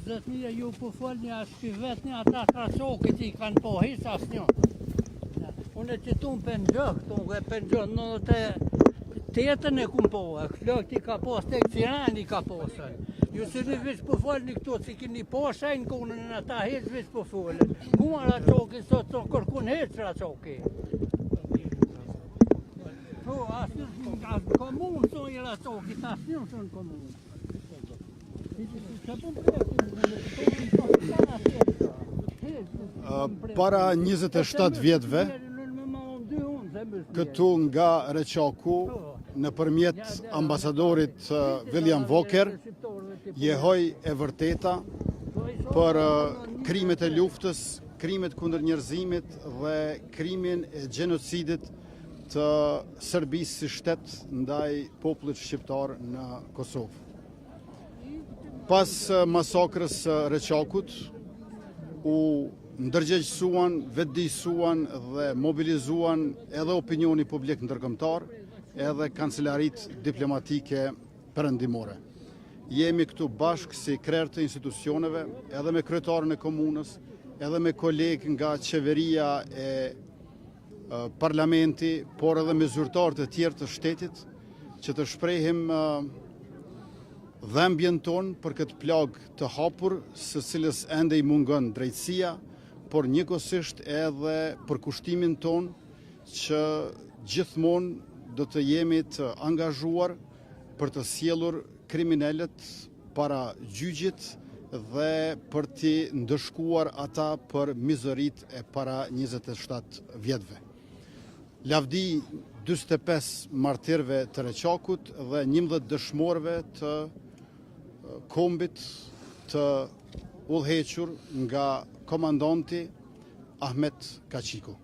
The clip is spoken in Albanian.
20.000 ju po folni as për vetën ata tracokit I kanë po hiç asnjë. Unë që tu më pëngjën 98 e kum po, flokti ka pas tek Cirani ka posën. Ju se një veç po folni këto që keni posha në konën në ata hiç veç po folën. Ku tracoki sot kërkun hiç tracoki. Po, as komunë son I tracoki, asnjë son komunë. Para 27 vjetëve, këtu nga Reçoku, nëpërmjet ambasadorit William Walker, jehoj e vërteta për krimet e luftës, krimet kundër njerëzimit dhe krimin e gjenocidit të Serbisë si shtet ndaj popullit shqiptar në Kosovë. Pas masakrës Reçokut, u ndërgjegjësuan, vetëdijsuan dhe mobilizuan edhe opinioni publik ndërkombëtar, edhe kancelarit diplomatike perëndimore. Jemi këtu bashkë si krerë të institucioneve, edhe me kryetarën e komunës, edhe me kolegë nga qeveria e parlamenti, por edhe me zyrtarë të tjerë të shtetit, që të shprehim dhembjen tonë për këtë plagë të hapur, së cilës ende I mungon drejtësia, por njëkohësisht edhe për kushtimin tonë që gjithmonë do të jemi të angazhuar për të sjellur kriminalët para gjyqit dhe për të ndëshkuar ata për mizëritë e para 27 vjetëve. Lavdi 45 martirëve të Reçokut dhe 11 dëshmorëve të kombit të udhëhequr nga komandanti Ahmet Kaçiku.